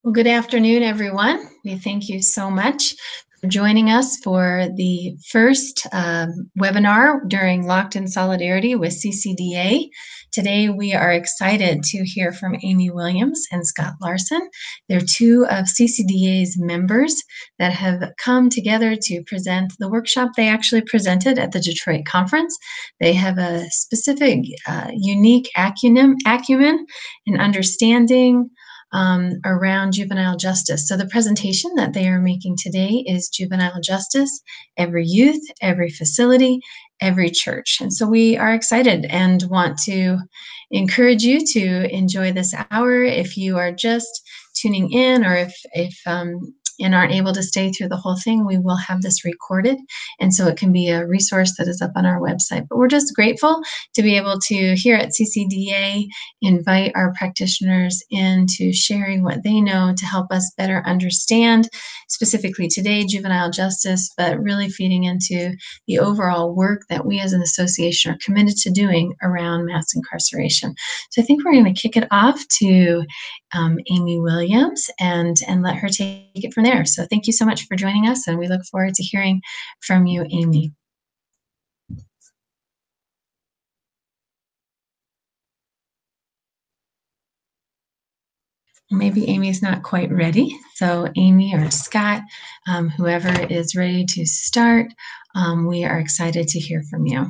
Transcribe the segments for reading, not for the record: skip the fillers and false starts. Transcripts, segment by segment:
Well, good afternoon, everyone. We thank you so much for joining us for the first webinar during Locked in Solidarity with CCDA. Today, we are excited to hear from Amy Williams and Scott Larson. They're two of CCDA's members that have come together to present the workshop they actually presented at the Detroit conference. They have a specific, unique acumen and understanding around juvenile justice. So the presentation that they are making today is juvenile justice, every youth, every facility, every church. And so we are excited and want to encourage you to enjoy this hour. If you are just tuning in, or if and aren't able to stay through the whole thing, we will have this recorded. And so it can be a resource that is up on our website. But we're just grateful to be able to, here at CCDA, invite our practitioners into sharing what they know to help us better understand, specifically today, juvenile justice, but really feeding into the overall work that we as an association are committed to doing around mass incarceration. So I think we're going to kick it off to Amy Williams and let her take it from there. So thank you so much for joining us, and we look forward to hearing from you, Amy. Maybe Amy's not quite ready. So Amy or Scott, whoever is ready to start, we are excited to hear from you.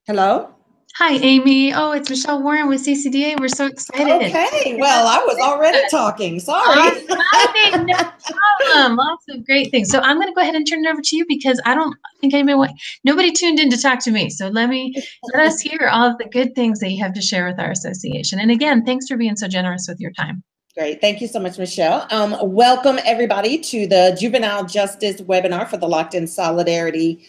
Hello? Hi, Amy. Oh, it's Michelle Warren with CCDA. We're so excited. Okay, well, I was already talking. Sorry. Exciting. No problem. Lots of great things. So I'm going to go ahead and turn it over to you because I don't think nobody tuned in to talk to me. So let us hear all of the good things that you have to share with our association. And again, thanks for being so generous with your time. Great. Thank you so much, Michelle. Welcome, everybody, to the Juvenile Justice webinar for the Locked in Solidarity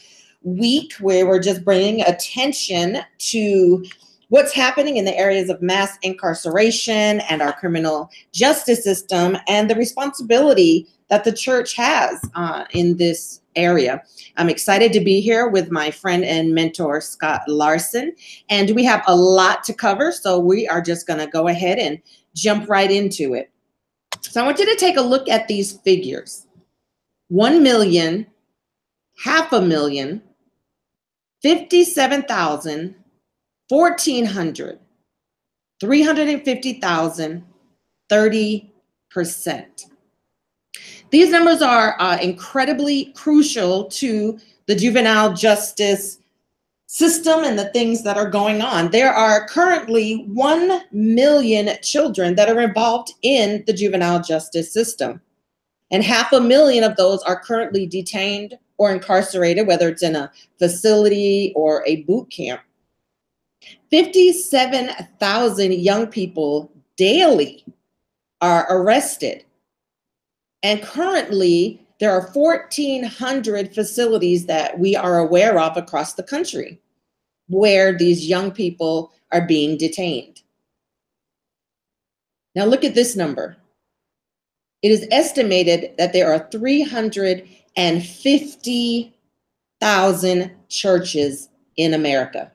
Week, where we're just bringing attention to what's happening in the areas of mass incarceration and our criminal justice system and the responsibility that the church has in this area. I'm excited to be here with my friend and mentor, Scott Larson, and we have a lot to cover, so we are just going to go ahead and jump right into it. So I want you to take a look at these figures. 1 million, 500,000, 57,000, 1,400, 350,000, 30%. These numbers are incredibly crucial to the juvenile justice system and the things that are going on. There are currently 1 million children that are involved in the juvenile justice system. And 500,000 of those are currently detained or incarcerated, whether it's in a facility or a boot camp. 57,000 young people daily are arrested. And currently, there are 1,400 facilities that we are aware of across the country where these young people are being detained. Now look at this number. It is estimated that there are 350,000 churches in America,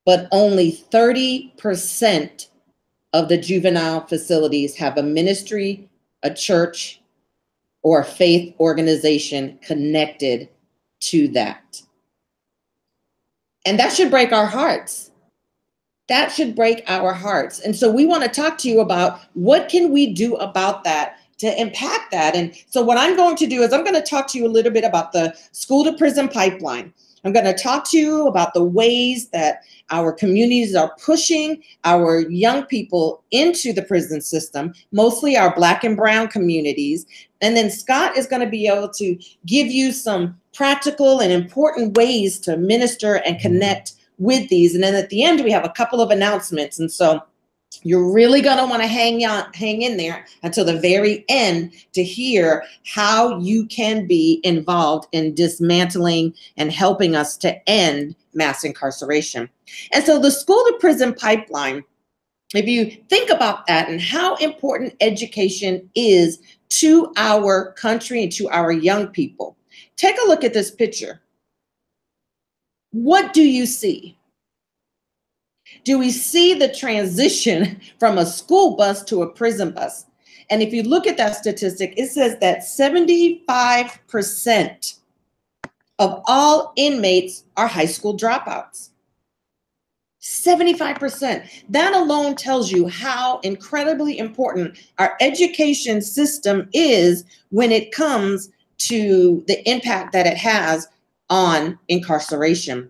but only 30% of the juvenile facilities have a ministry, a church, or a faith organization connected to that. And that should break our hearts. That should break our hearts. And so we want to talk to you about what can we do about that to impact that. And so what I'm going to do is I'm going to talk to you a little bit about the school to prison pipeline. I'm going to talk to you about the ways that our communities are pushing our young people into the prison system, mostly our Black and brown communities. And then Scott is going to be able to give you some practical and important ways to minister and connect with these. And then at the end, we have a couple of announcements. And so you're really going to want to hang in there until the very end to hear how you can be involved in dismantling and helping us to end mass incarceration. And so the school to prison pipeline, if you think about that and how important education is to our country and to our young people, take a look at this picture. what do you see? Do we see the transition from a school bus to a prison bus? And if you look at that statistic, it says that 75% of all inmates are high school dropouts. 75%. That alone tells you how incredibly important our education system is when it comes to the impact that it has on incarceration.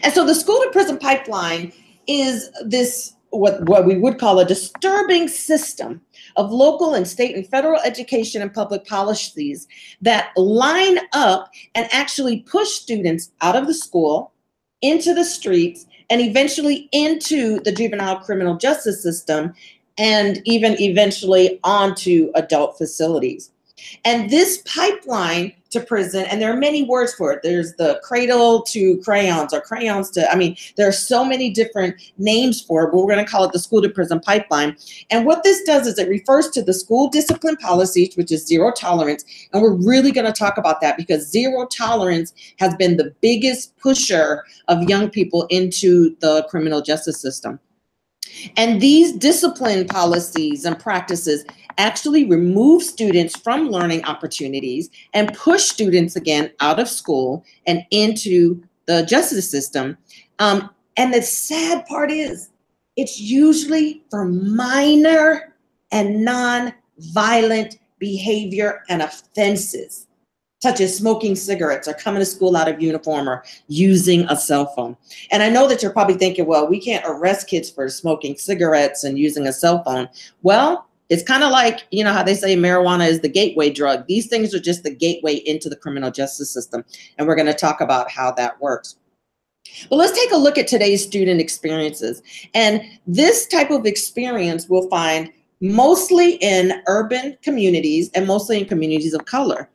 And so the school to prison pipeline is this, what we would call a disturbing system of local and state and federal education and public policies that line up and actually push students out of the school, into the streets, and eventually into the juvenile criminal justice system, and even eventually onto adult facilities. And this pipeline to prison, and there are many words for it. There's the cradle to crayons, or crayons to, I mean, there are so many different names for it, but we're going to call it the school to prison pipeline. And what this does is it refers to the school discipline policies, which is zero tolerance. And we're really going to talk about that because zero tolerance has been the biggest pusher of young people into the criminal justice system. And these discipline policies and practices actually remove students from learning opportunities and push students again out of school and into the justice system. And the sad part is it's usually for minor and non-violent behavior and offenses, such as smoking cigarettes or coming to school out of uniform or using a cell phone. And I know that you're probably thinking, well, we can't arrest kids for smoking cigarettes and using a cell phone. Well, it's kind of like, you know, how they say marijuana is the gateway drug. These things are just the gateway into the criminal justice system. And we're going to talk about how that works. But let's take a look at today's student experiences. And this type of experience we'll find mostly in urban communities and mostly in communities of color.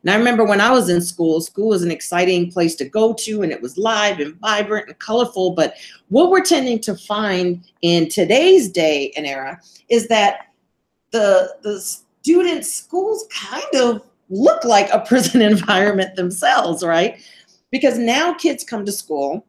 Now, I remember when I was in school, school was an exciting place to go to, and it was live and vibrant and colorful. But what we're tending to find in today's day and era is that the student schools kind of look like a prison environment themselves, right? Because now kids come to school,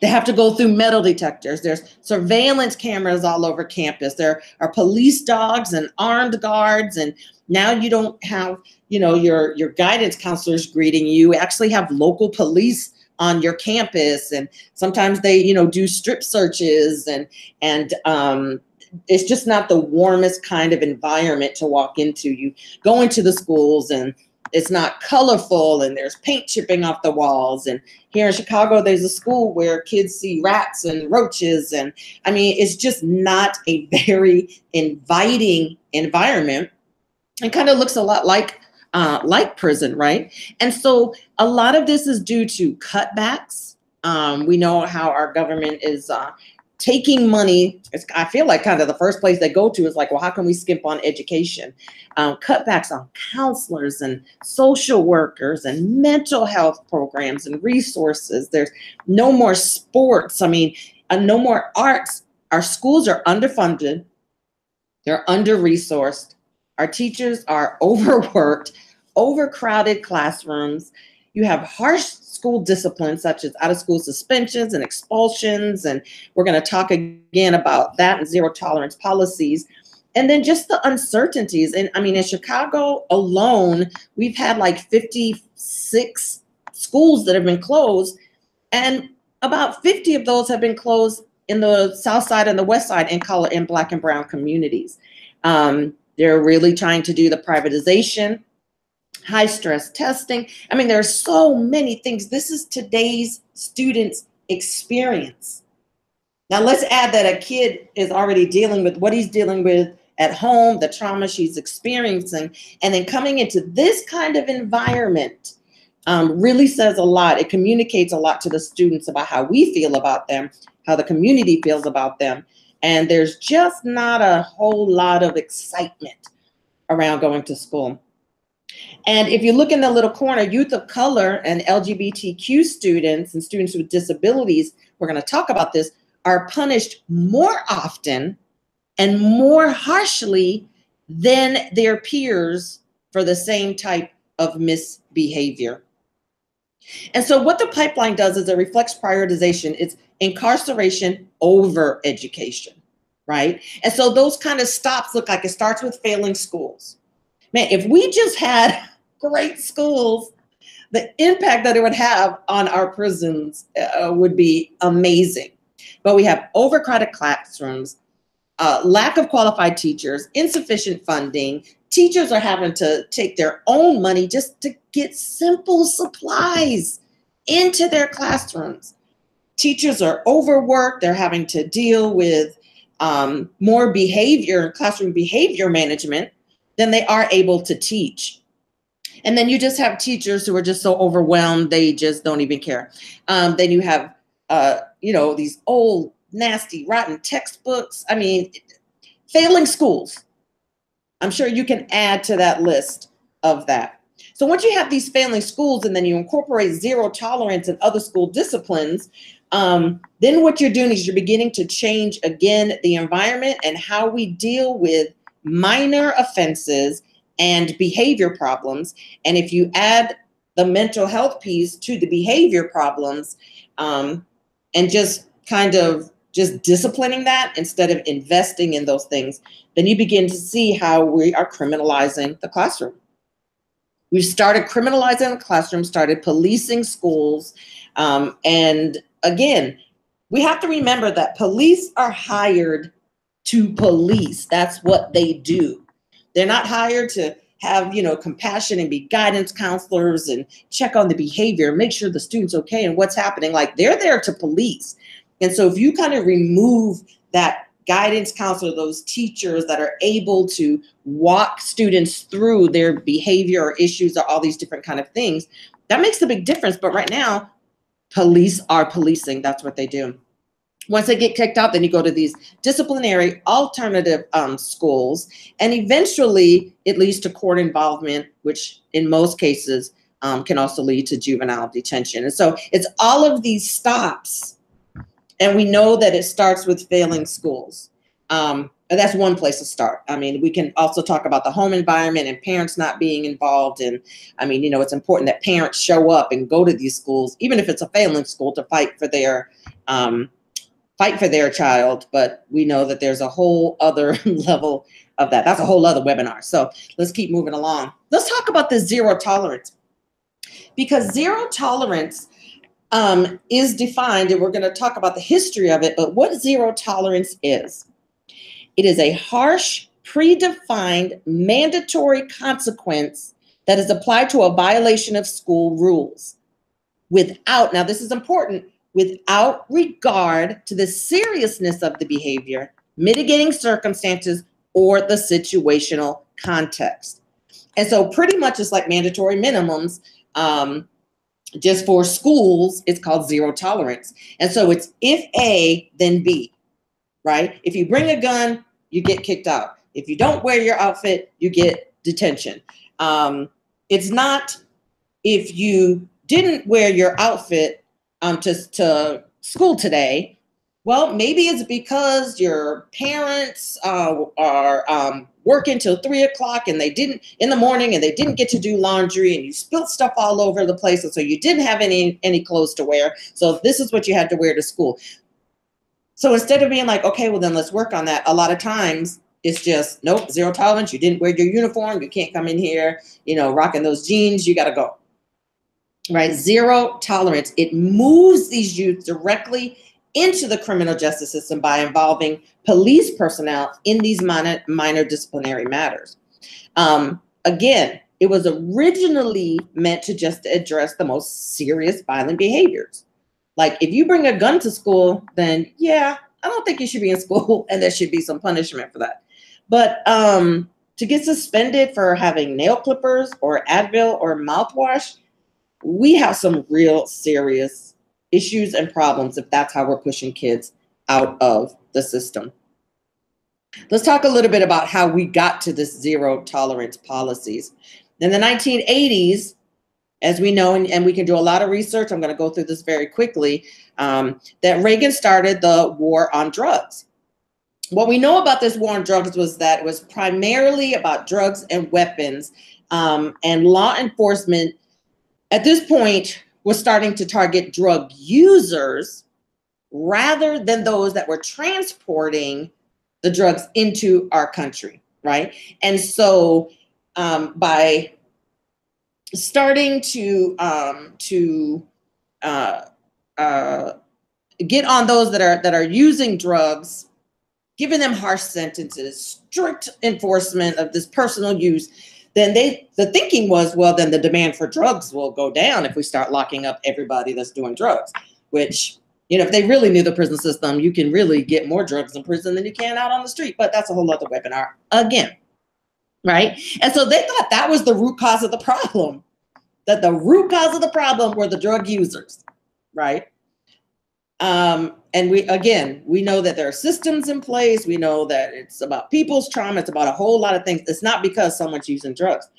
they have to go through metal detectors. There's surveillance cameras all over campus. There are police dogs and armed guards. And now you don't have, you know, your guidance counselors greeting you. You actually have local police on your campus. And sometimes they, you know, do strip searches and it's just not the warmest kind of environment to walk into. You go into the schools and it's not colorful and there's paint chipping off the walls. And here in Chicago, there's a school where kids see rats and roaches. And I mean, it's just not a very inviting environment and kind of looks a lot like prison, right? And so a lot of this is due to cutbacks. We know how our government is taking money. I feel like kind of the first place they go to is like, well, how can we skimp on education? Cutbacks on counselors and social workers and mental health programs and resources. There's no more sports. I mean, no more arts. Our schools are underfunded. They're under-resourced. Our teachers are overworked, overcrowded classrooms. You have harsh school discipline, such as out-of-school suspensions and expulsions. And we're going to talk again about that and zero tolerance policies. And then just the uncertainties. And I mean, in Chicago alone, we've had like 56 schools that have been closed. And about 50 of those have been closed in the South Side and the West Side in Black and brown communities. They're really trying to do the privatization, high stress testing. I mean, there are so many things. This is today's students' experience. Now let's add that a kid is already dealing with what he's dealing with at home, the trauma she's experiencing, and then coming into this kind of environment really says a lot. It communicates a lot to the students about how we feel about them, how the community feels about them. And there's just not a whole lot of excitement around going to school. And if you look in the little corner, youth of color and LGBTQ students and students with disabilities, we're going to talk about this, are punished more often and more harshly than their peers for the same type of misbehavior. And so what the pipeline does is it reflects prioritization. It's incarceration over education, right? And so those kind of stops look like it starts with failing schools. Man, if we just had great schools, the impact that it would have on our prisons would be amazing. But we have overcrowded classrooms, lack of qualified teachers, insufficient funding. Teachers are having to take their own money just to get simple supplies into their classrooms. Teachers are overworked. They're having to deal with more behavior, classroom behavior management than they are able to teach. And then you just have teachers who are just so overwhelmed, they just don't even care. Then you have, these old, nasty, rotten textbooks. I mean, failing schools. I'm sure you can add to that list of that. So once you have these failing schools and then you incorporate zero tolerance and other school disciplines, then what you're doing is you're beginning to change, again, the environment and how we deal with minor offenses and behavior problems. And if you add the mental health piece to the behavior problems, and just kind of just disciplining that instead of investing in those things, then you begin to see how we are criminalizing the classroom. We started criminalizing the classroom, started policing schools. And again, we have to remember that police are hired to police. That's what they do. They're not hired to have, compassion and be guidance counselors and check on the behavior, make sure the student's okay and what's happening. Like, they're there to police. And so if you kind of remove that guidance counselor, those teachers that are able to walk students through their behavior or issues or all these different kind of things, that makes a big difference. But right now, police are policing. That's what they do. Once they get kicked out, then you go to these disciplinary alternative schools, and eventually it leads to court involvement, which in most cases can also lead to juvenile detention. And so it's all of these stops, and we know that it starts with failing schools. And that's one place to start. I mean, we can also talk about the home environment and parents not being involved. And I mean, it's important that parents show up and go to these schools, even if it's a failing school, to fight for their child. But we know that there's a whole other level of that. That's a whole other webinar. So let's keep moving along. Let's talk about the zero tolerance, because zero tolerance is defined, and we're going to talk about the history of it. But what zero tolerance is, it is a harsh, predefined, mandatory consequence that is applied to a violation of school rules without, now this is important, without regard to the seriousness of the behavior, mitigating circumstances, or the situational context. And so pretty much it's like mandatory minimums. Just for schools, it's called zero tolerance. And so it's if A, then B, right? If you bring a gun, you get kicked out. If you don't wear your outfit, you get detention. It's not if you didn't wear your outfit to school today. Well, maybe it's because your parents are working till 3 o'clock and they didn't in the morning, and they didn't get to do laundry, and you spilled stuff all over the place. And so you didn't have any clothes to wear. So this is what you had to wear to school. So instead of being like, okay, well then let's work on that, a lot of times it's just, nope, zero tolerance. You didn't wear your uniform. You can't come in here, rocking those jeans. You got to go. Right? Zero tolerance. It moves these youth directly into the criminal justice system by involving police personnel in these minor disciplinary matters. Again, it was originally meant to just address the most serious violent behaviors. Like, if you bring a gun to school, then yeah, I don't think you should be in school, and there should be some punishment for that. But to get suspended for having nail clippers or Advil or mouthwash, we have some real serious issues and problems if that's how we're pushing kids out of the system. Let's talk a little bit about how we got to this zero tolerance policies. In the 1980s, as we know, and we can do a lot of research, I'm going to go through this very quickly, that Reagan started the war on drugs. What we know about this war on drugs was that it was primarily about drugs and weapons, and law enforcement at this point was starting to target drug users rather than those that were transporting the drugs into our country, right? And so by starting to get on those that are using drugs, giving them harsh sentences, strict enforcement of this personal use, then the thinking was, well, then the demand for drugs will go down if we start locking up everybody that's doing drugs, which, you know, if they really knew the prison system, you can really get more drugs in prison than you can out on the street. But that's a whole other webinar again, right? And so they thought that was the root cause of the problem, that the root cause of the problem were the drug users, right? And we know that there are systems in place. We know that it's about people's trauma. It's about a whole lot of things. It's not because someone's using drugs.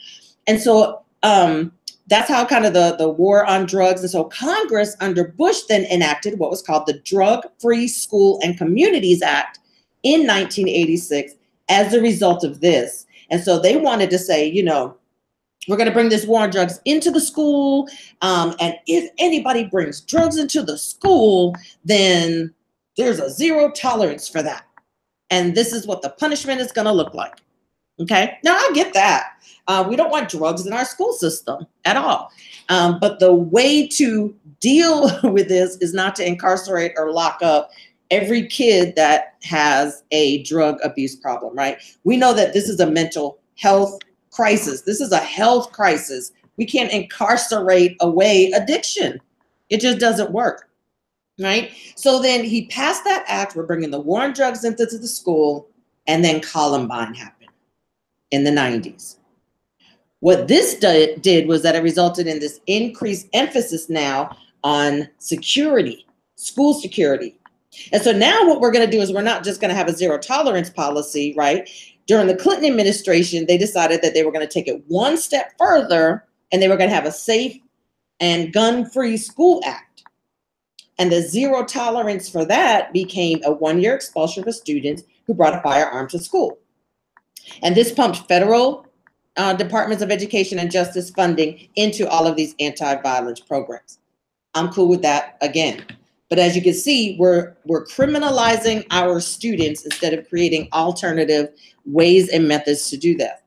And so that's how kind of the war on drugs. And so Congress under Bush then enacted what was called the Drug-Free School and Communities Act in 1986 as a result of this. And so they wanted to say, you know, we're going to bring this war on drugs into the school. And if anybody brings drugs into the school, then there's a zero tolerance for that. And this is what the punishment is going to look like. Okay. Now I get that. We don't want drugs in our school system at all. But the way to deal with this is not to incarcerate or lock up every kid that has a drug abuse problem, right? We know that this is a mental health crisis. This is a health crisis. We can't incarcerate away addiction. It just doesn't work, right? So then he passed that act. We're bringing the war on drugs into the school, and then Columbine happened in the 90s. What this did was that it resulted in this increased emphasis now on security, school security. And so now what we're going to do is we're not just going to have a zero tolerance policy, right? During the Clinton administration, they decided that they were going to take it one step further, and they were going to have a safe and gun-free school act. And the zero tolerance for that became a one-year expulsion for students who brought a firearm to school. And this pumped federal departments of education and justice funding into all of these anti-violence programs. I'm cool with that again. But as you can see, we're criminalizing our students instead of creating alternative ways and methods to do that.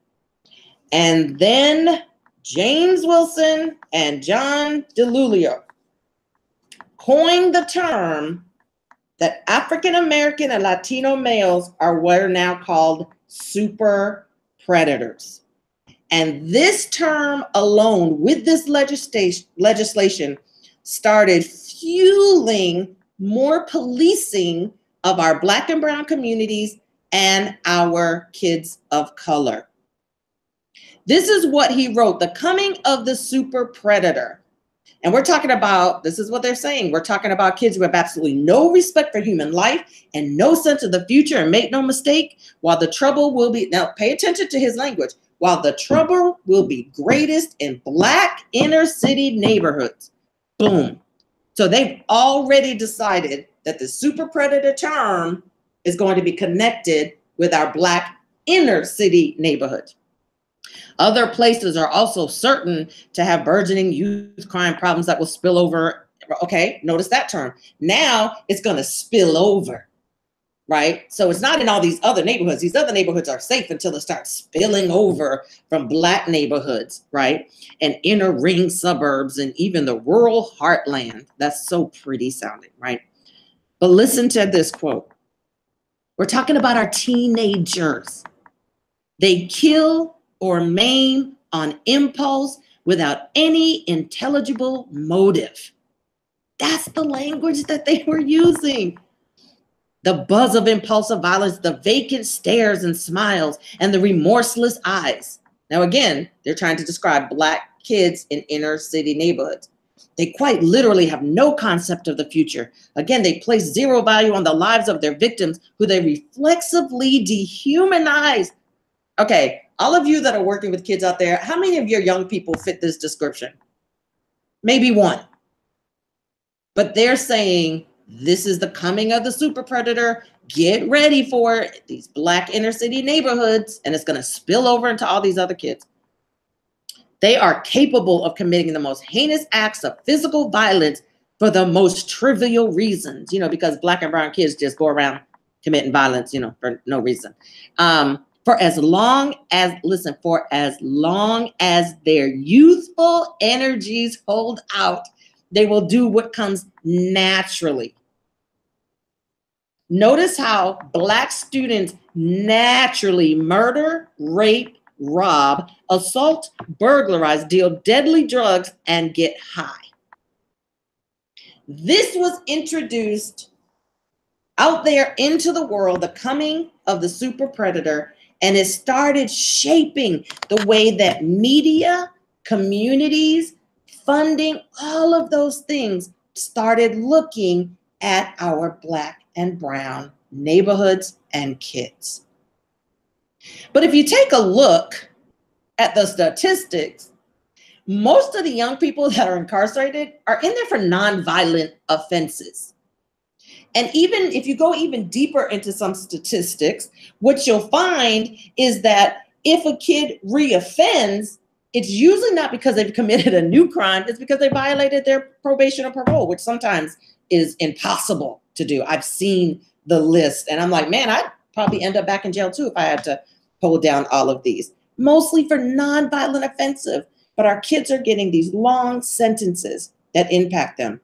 And then James Wilson and John DiIulio coined the term that African American and Latino males are what are now called super predators. And this term alone, with this legislation, started fueling more policing of our Black and brown communities and our kids of color. This is what he wrote, The Coming of the Super Predator. And we're talking about, this is what they're saying, we're talking about kids who have absolutely no respect for human life and no sense of the future, and make no mistake, while the trouble will be, now pay attention to his language, while the trouble will be greatest in Black inner city neighborhoods. Boom. So they've already decided that the super predator term is going to be connected with our Black inner city neighborhood. Other places are also certain to have burgeoning youth crime problems that will spill over. Okay, notice that term. Now it's going to spill over, right? So it's not in all these other neighborhoods. These other neighborhoods are safe until it starts spilling over from Black neighborhoods, right? And inner ring suburbs and even the rural heartland. That's so pretty sounding, right? But listen to this quote. We're talking about our teenagers. They kill or maim on impulse without any intelligible motive. That's the language that they were using. The buzz of impulsive violence, the vacant stares and smiles, and the remorseless eyes. Now, again, they're trying to describe Black kids in inner city neighborhoods. They quite literally have no concept of the future. Again, they place zero value on the lives of their victims, who they reflexively dehumanize. Okay, all of you that are working with kids out there, how many of your young people fit this description? Maybe one. But they're saying, this is the coming of the super predator. Get ready for it. These Black inner city neighborhoods, and it's going to spill over into all these other kids. They are capable of committing the most heinous acts of physical violence for the most trivial reasons, because Black and brown kids just go around committing violence, for no reason. For as long as their youthful energies hold out, they will do what comes naturally. Notice how Black students naturally murder, rape, rob, assault, burglarize, deal deadly drugs, and get high. This was introduced out there into the world, the coming of the super predator, and it started shaping the way that media, communities, funding, all of those things started looking at our Black and brown neighborhoods and kids. But if you take a look at the statistics, most of the young people that are incarcerated are in there for nonviolent offenses. And even if you go even deeper into some statistics, what you'll find is that if a kid reoffends, it's usually not because they've committed a new crime, it's because they violated their probation or parole, which sometimes is impossible to do. I've seen the list and I'm like, man, I'd probably end up back in jail too if I had to hold down all of these, mostly for nonviolent offensive. But our kids are getting these long sentences that impact them.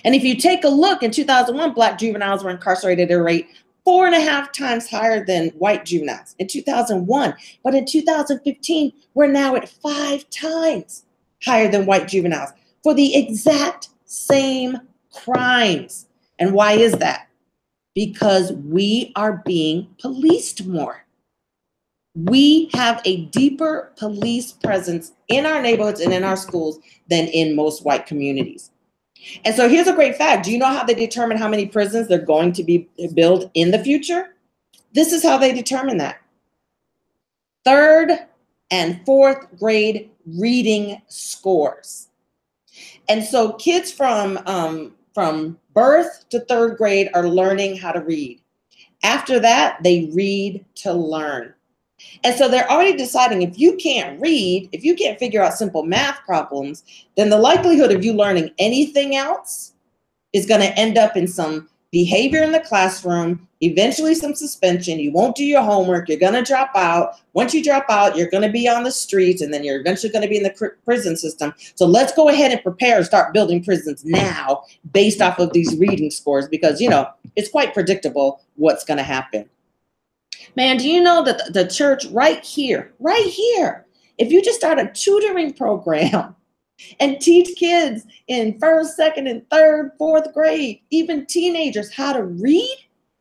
And if you take a look, in 2001, Black juveniles were incarcerated at a rate 4.5 times higher than white juveniles in 2001. But in 2015, we're now at 5 times higher than white juveniles for the exact same crimes. And why is that? Because we are being policed more. We have a deeper police presence in our neighborhoods and in our schools than in most white communities. And so here's a great fact. Do you know how they determine how many prisons they're going to be built in the future? This is how they determine that. 3rd and 4th grade reading scores. And so kids from birth to 3rd grade are learning how to read. After that, they read to learn. And so they're already deciding if you can't read, if you can't figure out simple math problems, then the likelihood of you learning anything else is going to end up in some behavior in the classroom, eventually some suspension. You won't do your homework. You're going to drop out. Once you drop out, you're going to be on the streets, and then you're eventually going to be in the prison system. So let's go ahead and prepare and start building prisons now based off of these reading scores, because, it's quite predictable what's going to happen. Man, do you know that the church right here, if you just start a tutoring program and teach kids in 1st, 2nd, and 3rd, 4th grade, even teenagers, how to read,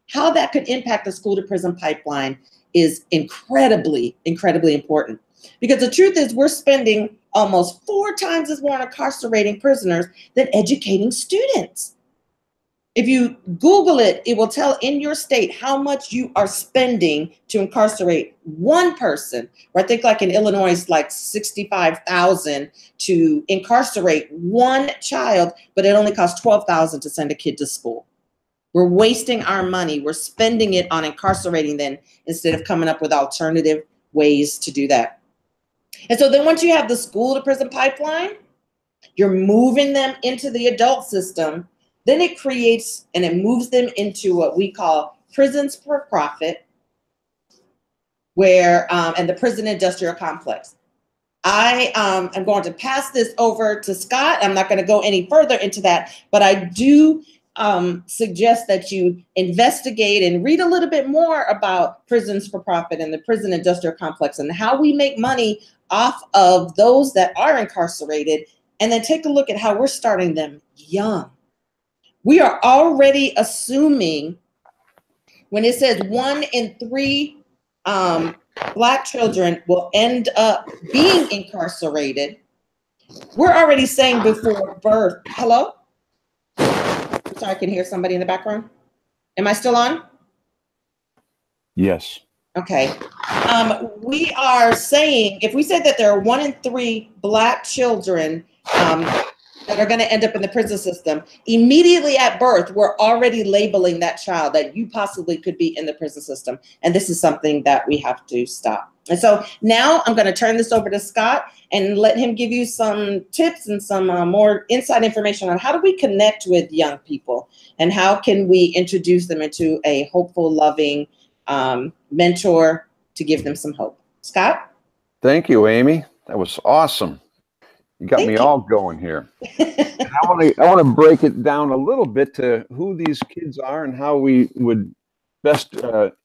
how that could impact the school to prison pipeline is incredibly, incredibly important. Because the truth is we're spending almost 4 times as more on incarcerating prisoners than educating students. If you Google it, it will tell in your state how much you are spending to incarcerate one person. Or I think like in Illinois, it's like $65,000 to incarcerate one child, but it only costs $12,000 to send a kid to school. We're wasting our money. We're spending it on incarcerating them instead of coming up with alternative ways to do that. And so then once you have the school to prison pipeline, you're moving them into the adult system. Then it creates and it moves them into what we call prisons for profit, where and the prison industrial complex. I am going to pass this over to Scott. I'm not going to go any further into that, but I do suggest that you investigate and read a little bit more about prisons for profit and the prison industrial complex and how we make money off of those that are incarcerated, and then take a look at how we're starting them young. We are already assuming when it says 1 in 3 Black children will end up being incarcerated, we're already saying before birth. Hello? Sorry, I can hear somebody in the background. Am I still on? Yes. Okay. We are saying, if we said that there are 1 in 3 Black children that are going to end up in the prison system, immediately at birth, we're already labeling that child that you possibly could be in the prison system. And this is something that we have to stop. And so now I'm going to turn this over to Scott and let him give you some tips and some more inside information on how do we connect with young people and how can we introduce them into a hopeful, loving mentor to give them some hope. Scott? Thank you, Amy. That was awesome. You got me all going here. I want to break it down a little bit to who these kids are and how we would best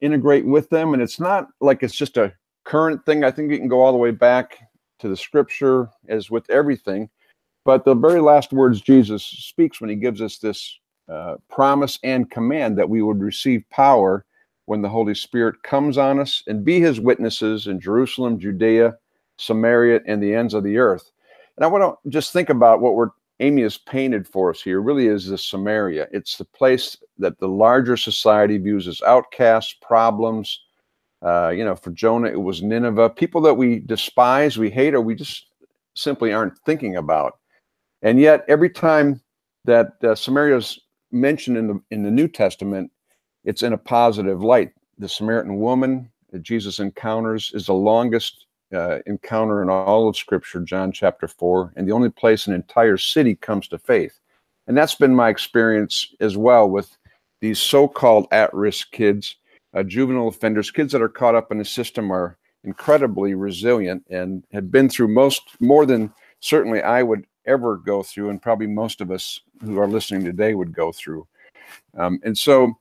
integrate with them. And it's not like it's just a current thing. I think you can go all the way back to the scripture, as with everything. But the very last words Jesus speaks when he gives us this promise and command that we would receive power when the Holy Spirit comes on us and be his witnesses in Jerusalem, Judea, Samaria, and the ends of the earth. And I want to just think about what Amy has painted for us here. Really is this Samaria. It's the place that the larger society views as outcasts, problems. For Jonah, it was Nineveh. People that we despise, we hate, or we just simply aren't thinking about. And yet, every time that Samaria is mentioned in the New Testament, it's in a positive light. The Samaritan woman that Jesus encounters is the longest encounter in all of Scripture, John chapter 4, and the only place an entire city comes to faith. And that's been my experience as well with these so-called at-risk kids, juvenile offenders. Kids that are caught up in the system are incredibly resilient and have been through more than certainly I would ever go through, and probably most of us who are listening today would go through. And so,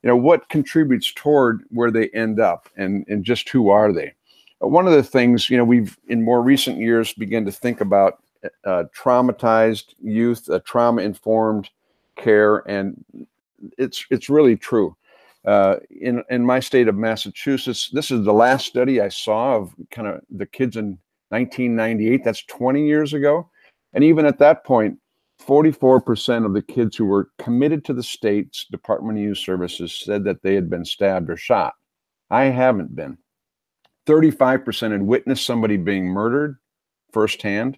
what contributes toward where they end up, and just who are they? One of the things, we've in more recent years begun to think about traumatized youth, trauma-informed care, and it's really true. In my state of Massachusetts, this is the last study I saw of kind of the kids in 1998. That's 20 years ago. And even at that point, 44% of the kids who were committed to the state's Department of Youth Services said that they had been stabbed or shot. I haven't been. 35% had witnessed somebody being murdered firsthand.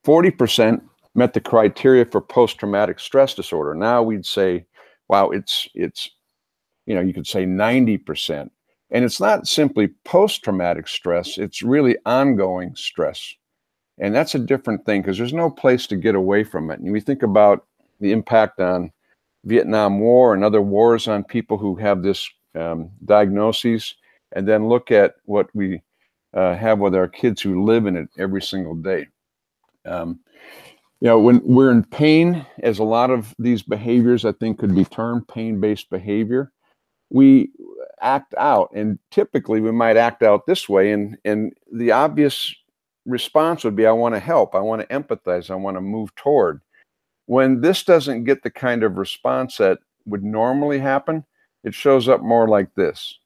40% met the criteria for post-traumatic stress disorder. Now we'd say, wow, it's you could say 90%. And it's not simply post-traumatic stress, it's really ongoing stress. And that's a different thing because there's no place to get away from it. And we think about the impact on Vietnam War and other wars on people who have this diagnoses, and then look at what we have with our kids who live in it every single day. When we're in pain, as a lot of these behaviors I think could be termed pain-based behavior, we act out, and typically we might act out this way, and the obvious response would be, I want to help, I want to empathize, I want to move toward. When this doesn't get the kind of response that would normally happen, it shows up more like this.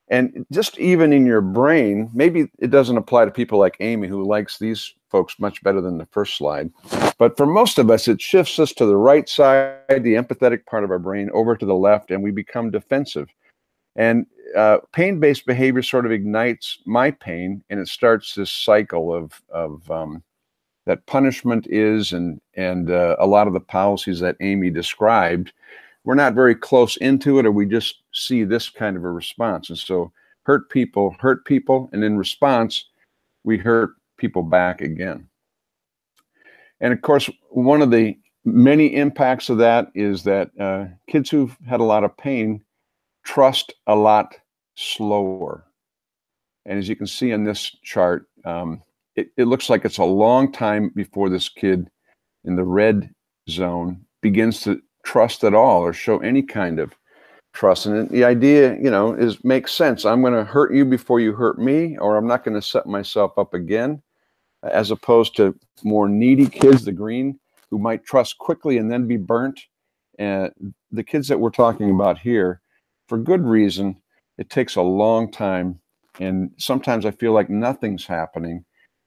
And just even in your brain, maybe it doesn't apply to people like Amy, who likes these folks much better than the first slide. But for most of us, it shifts us to the right side, the empathetic part of our brain, over to the left, and we become defensive. And pain-based behavior sort of ignites my pain, and it starts this cycle of that punishment is, and a lot of the policies that Amy described, we're not very close into it, or we just see this kind of a response. And so hurt people, and in response, we hurt people back again. And of course, one of the many impacts of that is that kids who've had a lot of pain trust a lot slower. And as you can see in this chart, it looks like it's a long time before this kid in the red zone begins to trust at all or show any kind of trust. And the idea, makes sense. I'm going to hurt you before you hurt me, or I'm not going to set myself up again, as opposed to more needy kids, the green, who might trust quickly and then be burnt. And the kids that we're talking about here, for good reason, it takes a long time. And sometimes I feel like nothing's happening,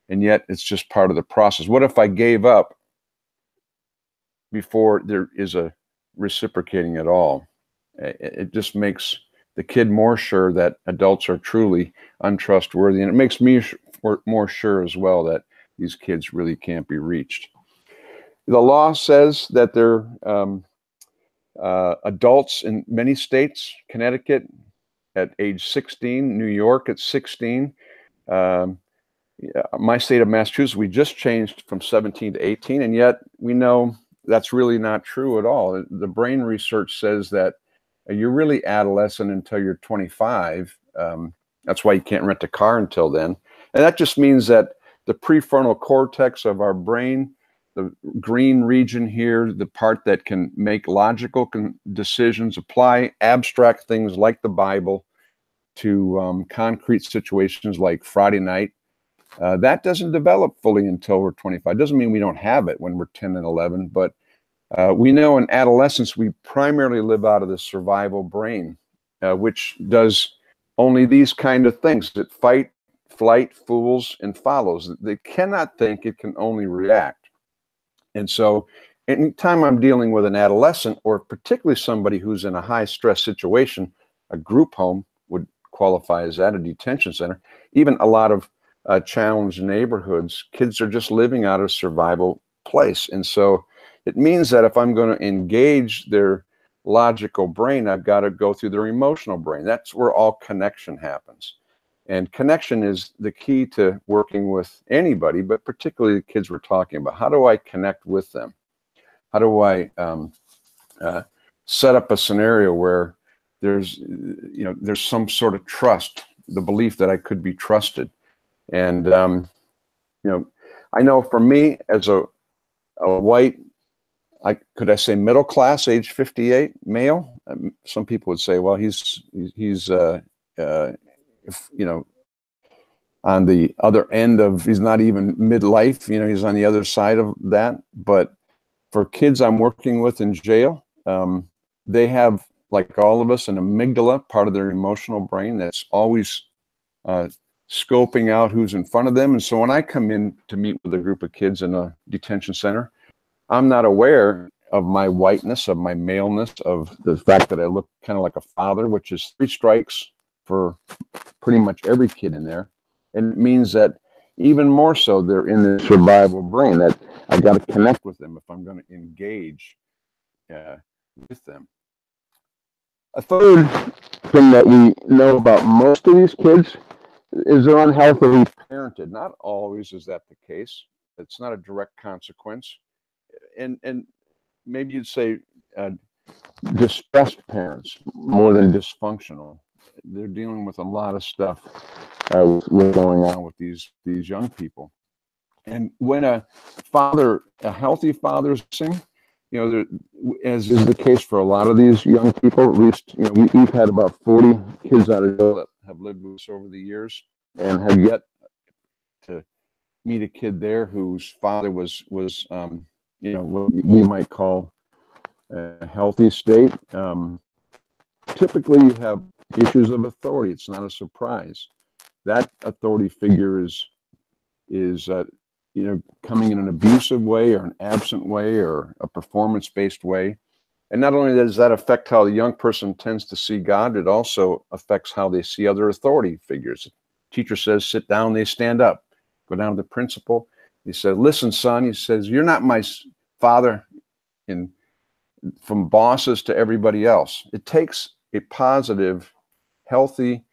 and yet it's just part of the process. What if I gave up before there is a reciprocating at all? It just makes the kid more sure that adults are truly untrustworthy, and it makes me more sure as well that these kids really can't be reached. The law says that they're adults in many states, Connecticut at age 16, New York at 16. My state of Massachusetts, we just changed from 17 to 18, and yet we know that's really not true at all. The brain research says that you're really adolescent until you're 25. That's why you can't rent a car until then. And that just means that the prefrontal cortex of our brain, the green region here, the part that can make logical decisions, apply abstract things like the Bible to concrete situations like Friday night, that doesn't develop fully until we're 25. Doesn't mean we don't have it when we're 10 and 11, but we know in adolescence, we primarily live out of the survival brain, which does only these kind of things. It fight, flight, fools, and follows. They cannot think, it can only react. And so anytime I'm dealing with an adolescent, or particularly somebody who's in a high stress situation, a group home would qualify as that, a detention center, even a lot of challenged neighborhoods, kids are just living out of survival place. And so it means that if I'm going to engage their logical brain, I've got to go through their emotional brain. That's where all connection happens. And connection is the key to working with anybody, but particularly the kids we're talking about. How do I connect with them? How do I set up a scenario where there's some sort of trust, the belief that I could be trusted? And I know for me as a white, could I say middle class, age 58 male? Some people would say, well, he's on the other end of, he's not even midlife, he's on the other side of that. But for kids I'm working with in jail, they have, like all of us, an amygdala, part of their emotional brain that's always scoping out who's in front of them. And so when I come in to meet with a group of kids in a detention center, I'm not aware of my whiteness, of my maleness, of the fact that I look kind of like a father, which is 3 strikes for pretty much every kid in there. And it means that even more so, they're in the survival brain, that I got to connect with them if I'm going to engage with them. A third thing that we know about most of these kids is they're unhealthily parented. Not always is that the case. It's not a direct consequence. And maybe you'd say distressed parents more than dysfunctional. They're dealing with a lot of stuff going on with these young people. And when a healthy father is missing, as is the case for a lot of these young people, at least, we've had about 40 kids out of jail that have lived with us over the years and have yet to meet a kid there whose father was what we might call a healthy state. Typically, you have issues of authority. It's not a surprise. That authority figure is coming in an abusive way or an absent way or a performance-based way. And not only does that affect how the young person tends to see God, it also affects how they see other authority figures. Teacher says, sit down, they stand up. Go down to the principal. He said, listen, son, he says, you're not my father, from bosses to everybody else. It takes a positive, healthy,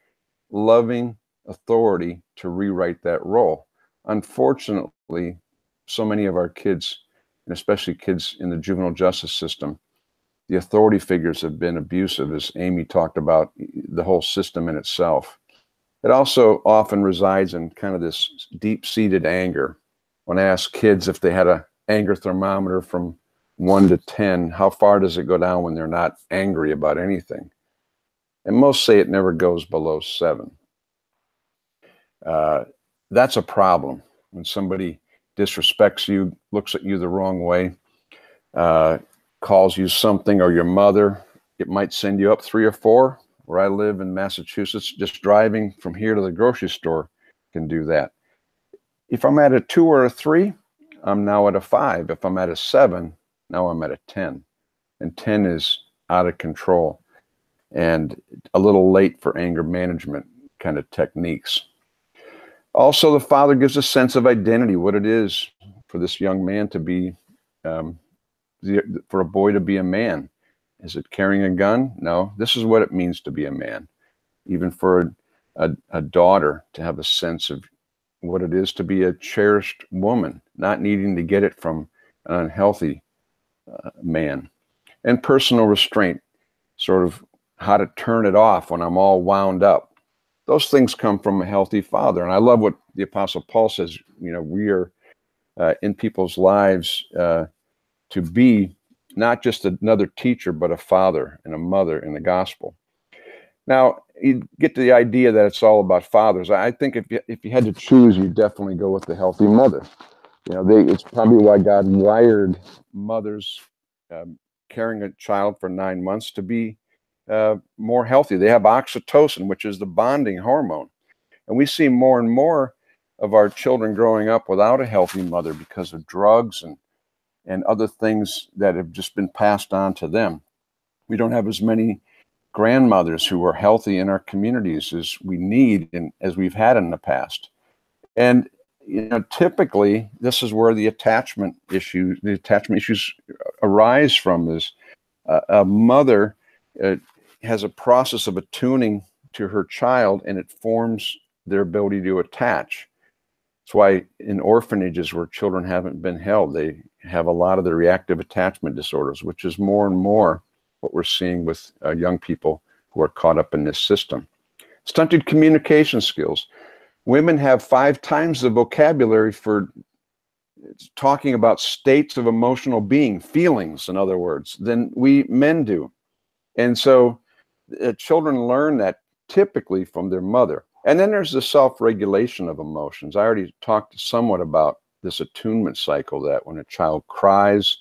loving authority to rewrite that role. Unfortunately, so many of our kids, and especially kids in the juvenile justice system, the authority figures have been abusive, as Amy talked about, the whole system in itself. It also often resides in kind of this deep-seated anger. When I ask kids if they had an anger thermometer from 1 to 10, how far does it go down when they're not angry about anything? And most say it never goes below 7. That's a problem. When somebody disrespects you, looks at you the wrong way, calls you something, or your mother, it might send you up 3 or 4. Where I live in Massachusetts, just driving from here to the grocery store can do that. If I'm at a 2 or a 3, I'm now at a 5. If I'm at a 7, now I'm at a 10. And 10 is out of control and a little late for anger management kind of techniques. Also, the father gives a sense of identity, what it is for this young man to be for a boy to be a man. Is it carrying a gun? No, this is what it means to be a man. Even for a daughter to have a sense of what it is to be a cherished woman, not needing to get it from an unhealthy man. And personal restraint, sort of how to turn it off when I'm all wound up. Those things come from a healthy father. And I love what the Apostle Paul says, we are in people's lives to be not just another teacher, but a father and a mother in the gospel. Now, you get to the idea that it's all about fathers. I think if you had to choose, you'd definitely go with the healthy mother. It's probably why God wired mothers carrying a child for 9 months to be more healthy. They have oxytocin, which is the bonding hormone. And we see more and more of our children growing up without a healthy mother because of drugs and other things that have just been passed on to them. We don't have as many grandmothers who are healthy in our communities as we need and as we've had in the past. And typically this is where the attachment issues arise from. Is a mother has a process of attuning to her child, and it forms their ability to attach. That's why in orphanages where children haven't been held, they have a lot of the reactive attachment disorders, which is more and more what we're seeing with young people who are caught up in this system. Stunted communication skills. Women have 5 times the vocabulary for talking about states of emotional being, feelings, in other words, than we men do. And so children learn that typically from their mother. And then there's the self-regulation of emotions. I already talked somewhat about this attunement cycle, that when a child cries,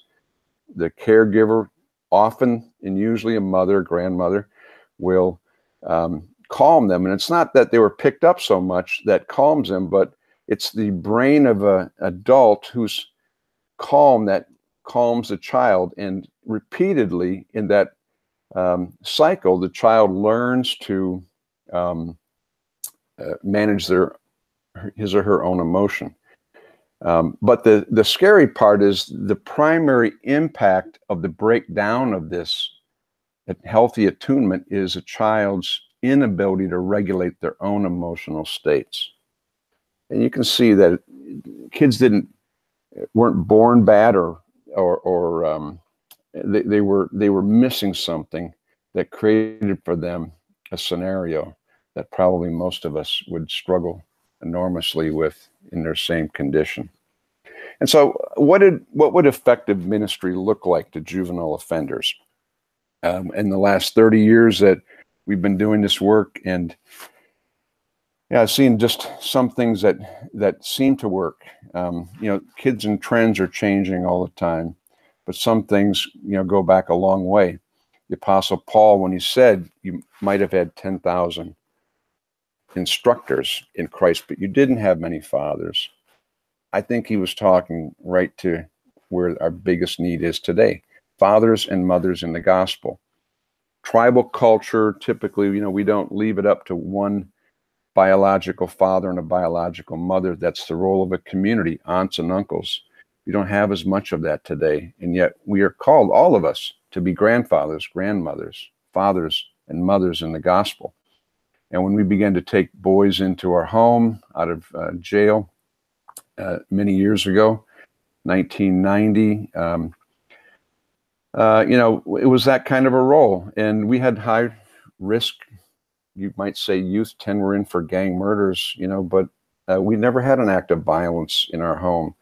the caregiver, often and usually a mother, grandmother, will calm them. And it's not that they were picked up so much that calms them, but it's the brain of an adult who's calm that calms the child. And repeatedly in that cycle, the child learns to manage his or her own emotion. But the scary part is the primary impact of the breakdown of this healthy attunement is a child's inability to regulate their own emotional states. And you can see that kids weren't born bad or they were missing something that created for them a scenario that probably most of us would struggle enormously with in their same condition. And so what would effective ministry look like to juvenile offenders? In the last 30 years that we've been doing this work, and I've seen just some things that seem to work. Kids and trends are changing all the time, but some things, go back a long way. The Apostle Paul, when he said you might have had 10,000 instructors in Christ, but you didn't have many fathers, I think he was talking right to where our biggest need is today. Fathers and mothers in the gospel. Tribal culture, typically, we don't leave it up to one biological father and a biological mother. That's the role of a community, aunts and uncles. We don't have as much of that today. And yet we are called, all of us, to be grandfathers, grandmothers, fathers and mothers in the gospel. And when we began to take boys into our home out of jail many years ago, 1990, it was that kind of a role. And we had high risk, you might say youth, 10 were in for gang murders, but we never had an act of violence in our home.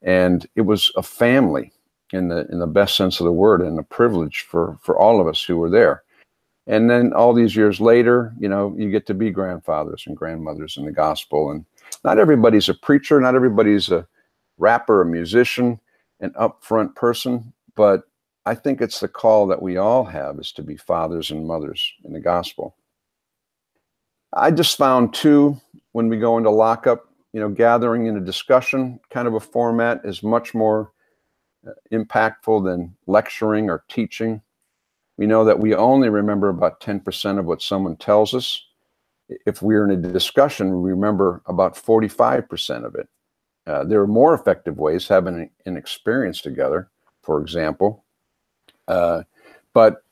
And it was a family in the best sense of the word, and a privilege for all of us who were there. And then all these years later, you get to be grandfathers and grandmothers in the gospel. And not everybody's a preacher, not everybody's a rapper, a musician, an upfront person, but I think it's the call that we all have, is to be fathers and mothers in the gospel. I just found too, when we go into lockup, gathering in a discussion kind of a format is much more impactful than lecturing or teaching. We know that we only remember about 10% of what someone tells us. If we're in a discussion, we remember about 45% of it. There are more effective ways, having an experience together, for example. But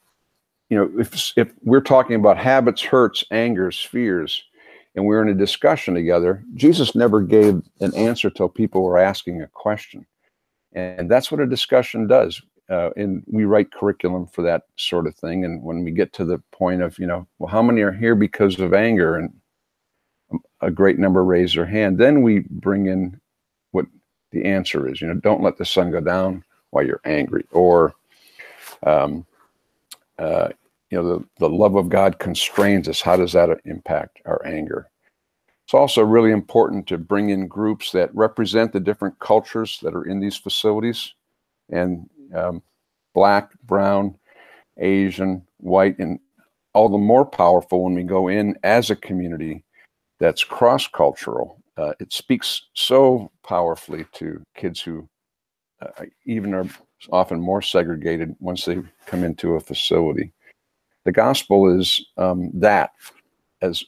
if we're talking about habits, hurts, angers, fears, and we're in a discussion together, Jesus never gave an answer till people were asking a question. And that's what a discussion does. And we write curriculum for that sort of thing. And when we get to the point of, well, how many are here because of anger? And a great number raise their hand. Then we bring in what the answer is. Don't let the sun go down while you're angry. Or, the love of God constrains us. How does that impact our anger? It's also really important to bring in groups that represent the different cultures that are in these facilities, and Black, brown, Asian, white, and all the more powerful when we go in as a community that's cross-cultural. It speaks so powerfully to kids who even are often more segregated once they come into a facility. The gospel is that as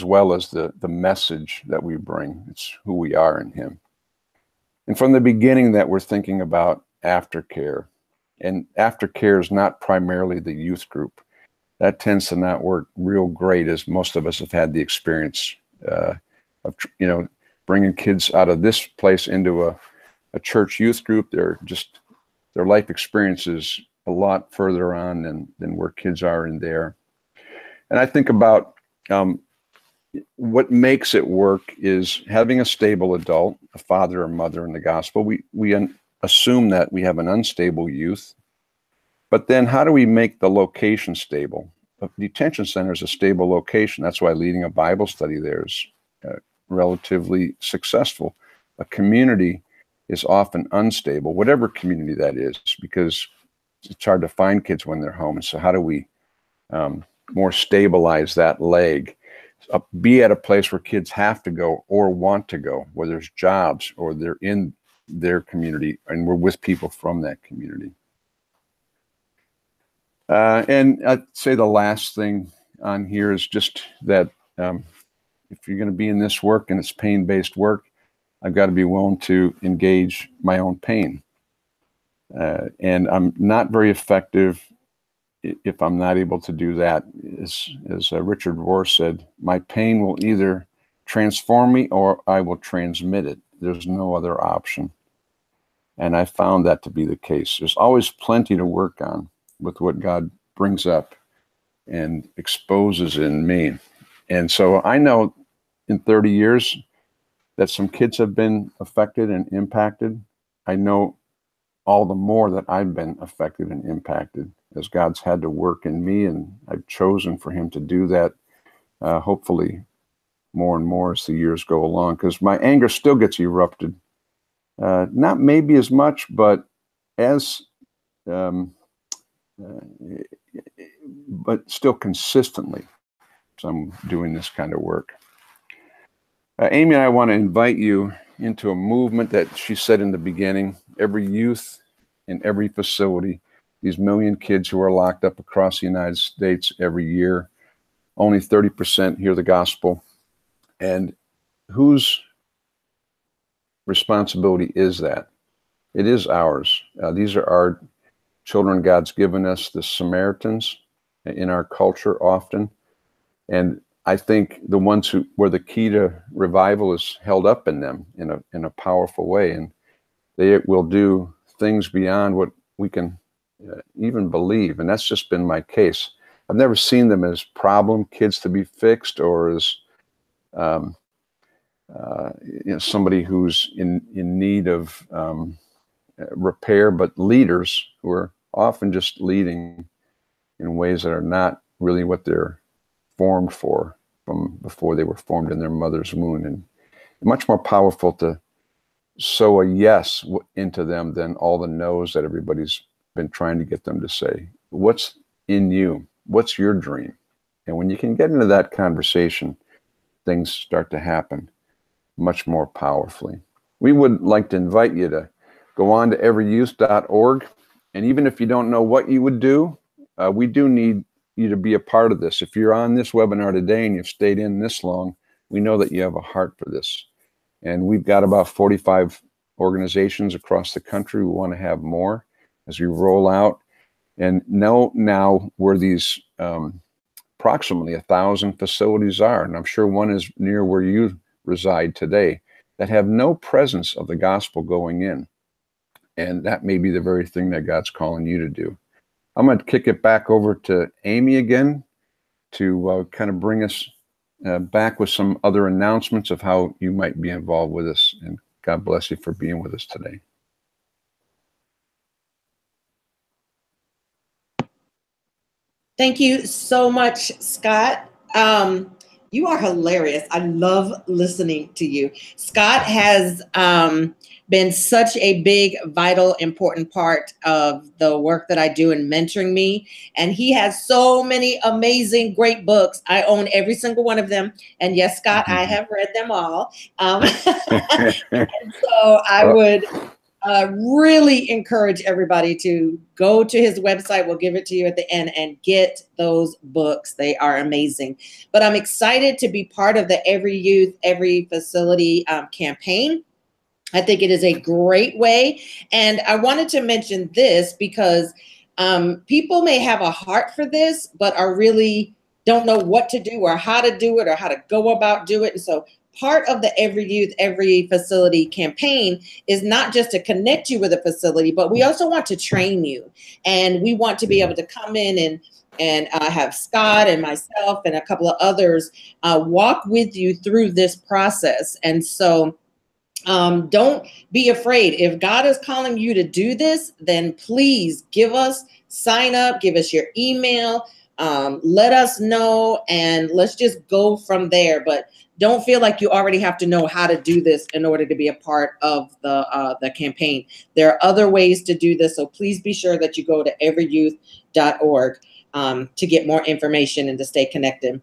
well as the message that we bring. It's who we are in him. And from the beginning that we're thinking about aftercare, and aftercare is not primarily the youth group. That tends to not work real great, as most of us have had the experience of bringing kids out of this place into a church youth group. Their life experience is a lot further on than where kids are in there. And I think about what makes it work is having a stable adult, a father or mother in the gospel. We assume that we have an unstable youth, but then how do we make the location stable? A detention center is a stable location. That's why leading a Bible study there is relatively successful. A community is often unstable, whatever community that is, because it's hard to find kids when they're home. And so how do we more stabilize that leg? Be at a place where kids have to go or want to go, where there's jobs or they're in their community and we're with people from that community. And I'd say the last thing on here is just that if you're going to be in this work and it's pain-based work, I've got to be willing to engage my own pain. And I'm not very effective if I'm not able to do that. As Richard Rohr said, my pain will either transform me or I will transmit it. There's no other option. And I found that to be the case. There's always plenty to work on with what God brings up and exposes in me. And so I know in 30 years that some kids have been affected and impacted. I know all the more that I've been affected and impacted as God's had to work in me, and I've chosen for him to do that, hopefully more and more as the years go along, because my anger still gets erupted. Not maybe as much, but but still consistently. So I'm doing this kind of work. Amy and I want to invite you into a movement that she said in the beginning. Every youth in every facility, these million kids who are locked up across the United States every year, only 30% hear the gospel. And whose responsibility is that? It is ours. These are our children God's given us, the Samaritans in our culture often. And I think the ones where the key to revival is held up in them in a powerful way. And they will do things beyond what we can even believe. And that's just been my case. I've never seen them as problem kids to be fixed or as somebody who's in need of repair, but leaders who are often just leading in ways that are not really what they're formed for from before they were formed in their mother's womb. And much more powerful to sow a yes into them than all the no's that everybody's been trying to get them to say. What's in you? What's your dream? And when you can get into that conversation, things start to happen much more powerfully. We would like to invite you to go on to everyyouth.org. And even if you don't know what you would do, we do need you to be a part of this. If you're on this webinar today and you've stayed in this long, we know that you have a heart for this. And we've got about 45 organizations across the country. We want to have more as we roll out. And know now where these approximately 1,000 facilities are, and I'm sure one is near where you reside today, that have no presence of the gospel going in. And that may be the very thing that God's calling you to do. I'm going to kick it back over to Amy again to kind of bring us back with some other announcements of how you might be involved with us. And God bless you for being with us today. Thank you so much, Scott. You are hilarious. I love listening to you. Scott has been such a big, vital, important part of the work that I do in mentoring me. And he has so many amazing, great books. I own every single one of them. And yes, Scott, I have read them all. And so I would really encourage everybody to go to his website. We'll give it to you at the end and get those books. They are amazing. But I'm excited to be part of the Every Youth, Every Facility campaign. I think it is a great way. And I wanted to mention this because people may have a heart for this, but are really don't know what to do or how to do it or how to go about do it. And so part of the Every Youth, Every Facility campaign is not just to connect you with a facility, but we also want to train you. And we want to be able to come in and have Scott and myself and a couple of others walk with you through this process. And so don't be afraid. If God is calling you to do this, then please sign up, give us your email, let us know, and let's just go from there. But don't feel like you already have to know how to do this in order to be a part of the campaign. There are other ways to do this, so please be sure that you go to everyyouth.org to get more information and to stay connected.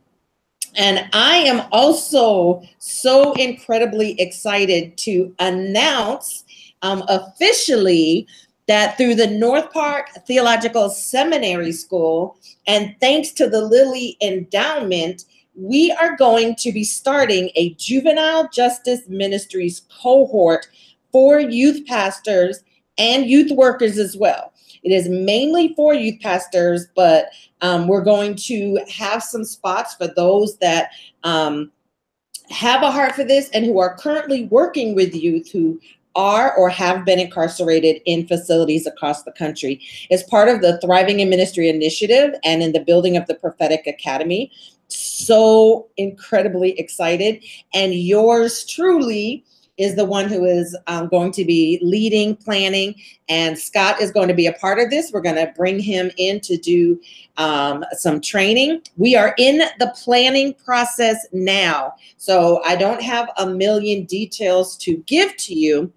And I am also so incredibly excited to announce officially that through the North Park Theological Seminary School, and thanks to the Lilly Endowment, we are going to be starting a Juvenile Justice Ministries cohort for youth pastors and youth workers as well. It is mainly for youth pastors, but we're going to have some spots for those that have a heart for this and who are currently working with youth who are or have been incarcerated in facilities across the country. As part of the Thriving in Ministry initiative and in the building of the Prophetic Academy, so incredibly excited. And yours truly is the one who is going to be leading, planning, and Scott is going to be a part of this. We're going to bring him in to do some training. We are in the planning process now, so I don't have a million details to give to you,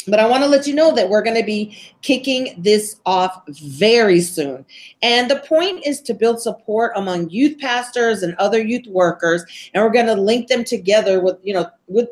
but I want to let you know that we're going to be kicking this off very soon. And the point is to build support among youth pastors and other youth workers, and we're going to link them together with, with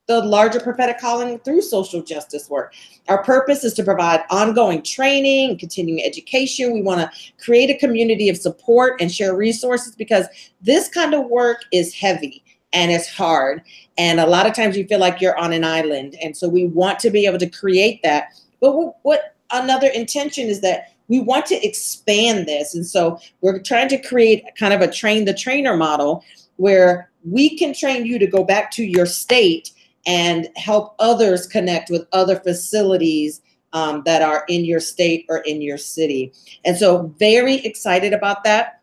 the larger prophetic calling through social justice work. Our purpose is to provide ongoing training and continuing education. We want to create a community of support and share resources because this kind of work is heavy and it's hard. And a lot of times you feel like you're on an island. And so we want to be able to create that. But what another intention is that we want to expand this. And so we're trying to create kind of a train the trainer model where we can train you to go back to your state and help others connect with other facilities that are in your state or in your city. And so very excited about that.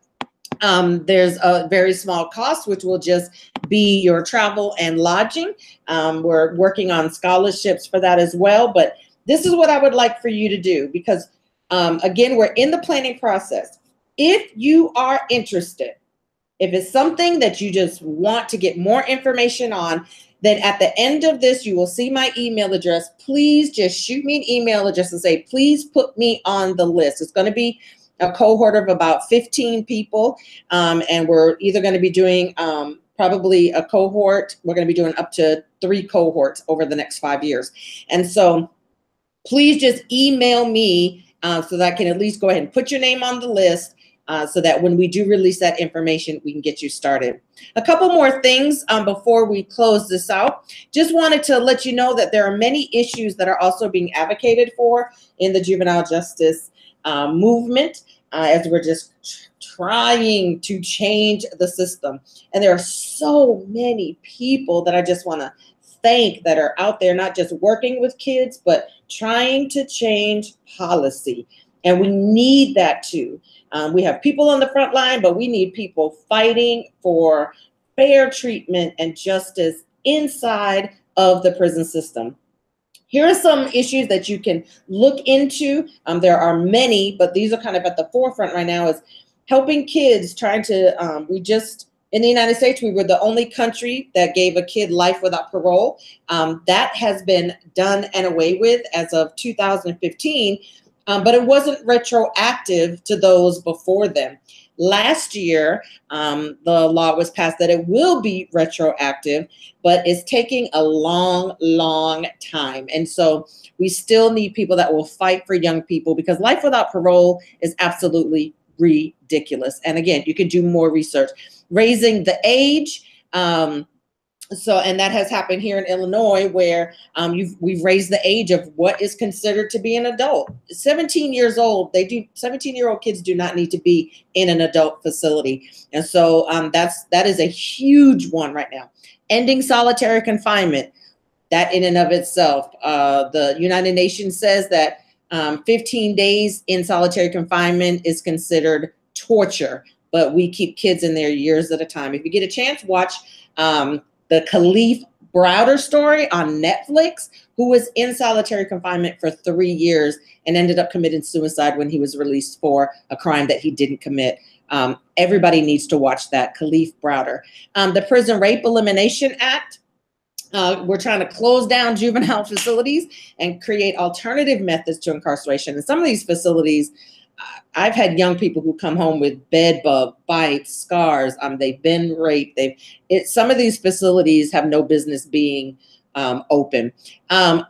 There's a very small cost, which will just be your travel and lodging. We're working on scholarships for that as well. But this is what I would like for you to do because, again, we're in the planning process. If you are interested, if it's something that you just want to get more information on, then at the end of this, you will see my email address. Please just shoot me an email address and say, please put me on the list. It's going to be a cohort of about 15 people. And we're either going to be doing probably a cohort. We're going to be doing up to 3 cohorts over the next 5 years. And so please just email me so that I can at least go ahead and put your name on the list so that when we do release that information, we can get you started. A couple more things before we close this out. Just wanted to let you know that there are many issues that are also being advocated for in the juvenile justice movement, as we're just trying to change the system. And there are so many people that I just want to thank that are out there, not just working with kids, but trying to change policy. And we need that too. We have people on the front line, but we need people fighting for fair treatment and justice inside of the prison system. Here are some issues that you can look into. There are many, but these are kind of at the forefront right now, is helping kids, trying to, in the United States, we were the only country that gave a kid life without parole. That has been done and away with as of 2015, but it wasn't retroactive to those before them. Last year, the law was passed that it will be retroactive, but it's taking a long, long time. And so we still need people that will fight for young people, because life without parole is absolutely ridiculous. And again, you can do more research. Raising the age, and that has happened here in Illinois, where we've raised the age of what is considered to be an adult. 17 years old, 17-year-old kids do not need to be in an adult facility. And so that is a huge one right now. Ending solitary confinement, that in and of itself, the United Nations says that 15 days in solitary confinement is considered torture, but we keep kids in there years at a time. If you get a chance, watch the Khalif Browder story on Netflix, who was in solitary confinement for 3 years and ended up committing suicide when he was released for a crime that he didn't commit. Everybody needs to watch that, Khalif Browder. The Prison Rape Elimination Act. We're trying to close down juvenile facilities and create alternative methods to incarceration. And some of these facilities, I've had young people who come home with bed bug bites, scars. They've been raped. Some of these facilities have no business being open.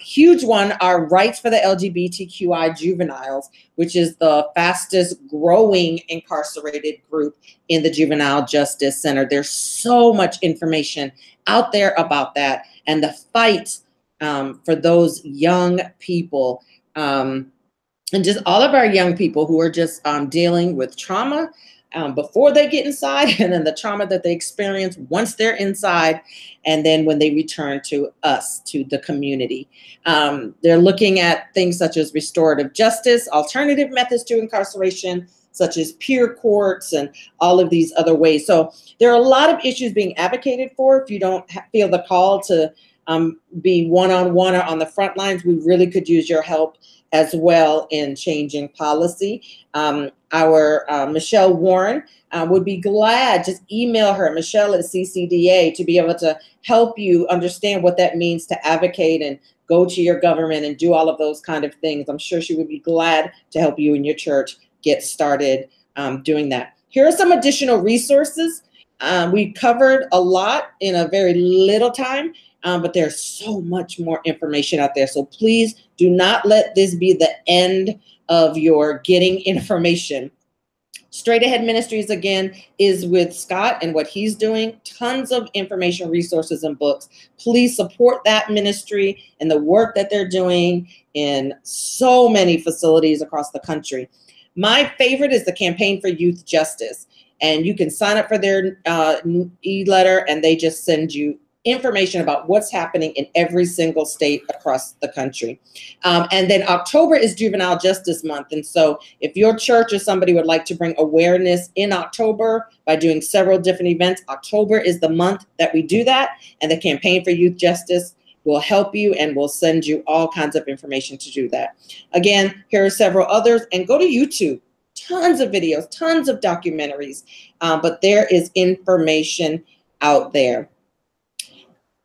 Huge one are rights for the LGBTQI juveniles, which is the fastest growing incarcerated group in the Juvenile Justice Center. There's so much information out there about that, and the fight for those young people, and just all of our young people who are just dealing with trauma before they get inside, and then the trauma that they experience once they're inside, and then when they return to us, to the community. They're looking at things such as restorative justice, alternative methods to incarceration, such as peer courts and all of these other ways. So there are a lot of issues being advocated for. If you don't feel the call to be one-on-one or on the front lines, we really could use your help as well in changing policy. Our Michelle Warren would be glad, just email her, Michelle at CCDA, to be able to help you understand what that means to advocate and go to your government and do all of those kind of things. I'm sure she would be glad to help you and your church get started doing that. Here are some additional resources. We covered a lot in a very little time, but there's so much more information out there. So please do not let this be the end of your getting information. Straight Ahead Ministries, again, is with Scott and what he's doing. Tons of information, resources, and books. Please support that ministry and the work that they're doing in so many facilities across the country. My favorite is the Campaign for Youth Justice. And you can sign up for their e-letter, and they just send you information about what's happening in every single state across the country. And then October is Juvenile Justice Month. And so if your church or somebody would like to bring awareness in October by doing several different events, October is the month that we do that. And the Campaign for Youth Justice will help you and will send you all kinds of information to do that. Again, here are several others, and go to YouTube. Tons of videos, tons of documentaries, but there is information out there.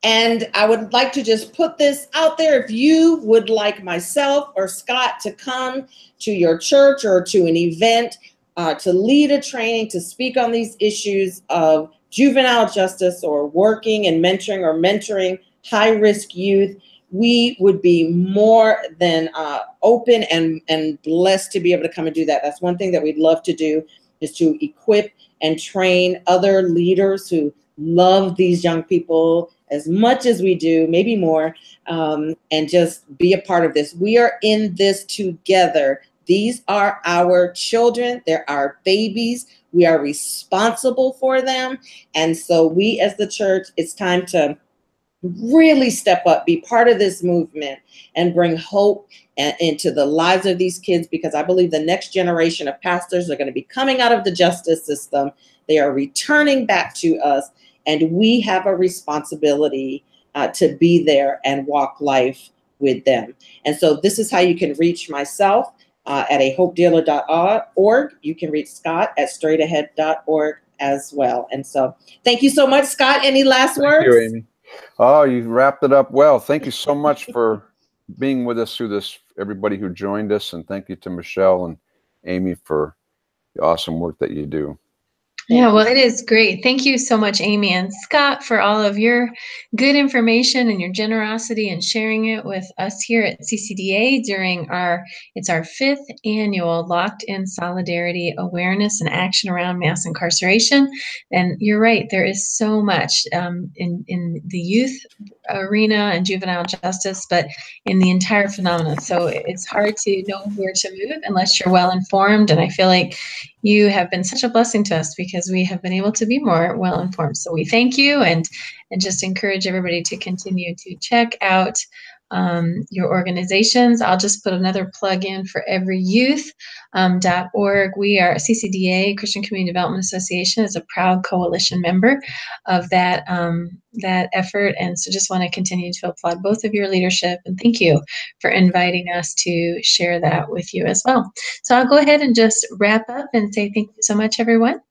And I would like to just put this out there. If you would like myself or Scott to come to your church or to an event, to lead a training, to speak on these issues of juvenile justice, or working and mentoring high-risk youth, we would be more than open and blessed to be able to come and do that. That's one thing that we'd love to do. is to equip and train other leaders who love these young people as much as we do, maybe more, and just be a part of this. We are in this together. These are our children. They're our babies. We are responsible for them. And so we as the church, it's time to really step up, be part of this movement, and bring hope into the lives of these kids, because I believe the next generation of pastors are going to be coming out of the justice system. They are returning back to us, and we have a responsibility to be there and walk life with them. And so this is how you can reach myself at ahopedealer.org. You can reach Scott at straightahead.org as well. And so thank you so much, Scott. Any last words? Thank you, Amy. Oh, you wrapped it up well. Thank you so much for being with us through this, everybody who joined us. And thank you to Michelle and Amy for the awesome work that you do. Yeah, well, it is great. Thank you so much, Amy and Scott, for all of your good information and your generosity and sharing it with us here at CCDA during it's our 5th annual Locked in Solidarity Awareness and Action Around Mass Incarceration. And you're right, there is so much in the youth arena and juvenile justice, but in the entire phenomenon. So it's hard to know where to move unless you're well informed. And I feel like you have been such a blessing to us because we have been able to be more well informed. So we thank you and just encourage everybody to continue to check out your organizations. I'll just put another plug in for everyyouth.org. We are CCDA, Christian Community Development Association, is a proud coalition member of that effort. And so just want to continue to applaud both of your leadership and thank you for inviting us to share that with you as well. So I'll go ahead and just wrap up and say thank you so much, everyone,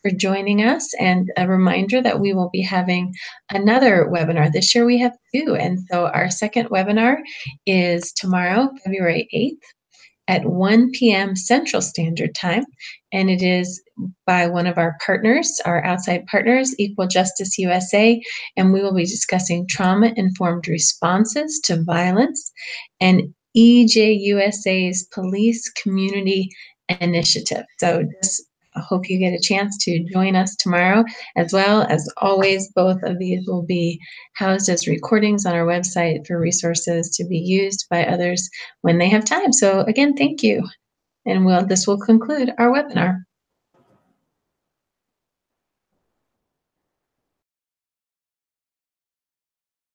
for joining us, and a reminder that we will be having another webinar. This year we have 2, and so our second webinar is tomorrow, February 8th at 1 p.m. Central Standard Time, and it is by one of our partners, our outside partners, Equal Justice USA, and we will be discussing trauma-informed responses to violence and EJUSA's Police Community Initiative. So just I hope you get a chance to join us tomorrow. As well as always, both of these will be housed as recordings on our website for resources to be used by others when they have time. So again, thank you. And this will conclude our webinar.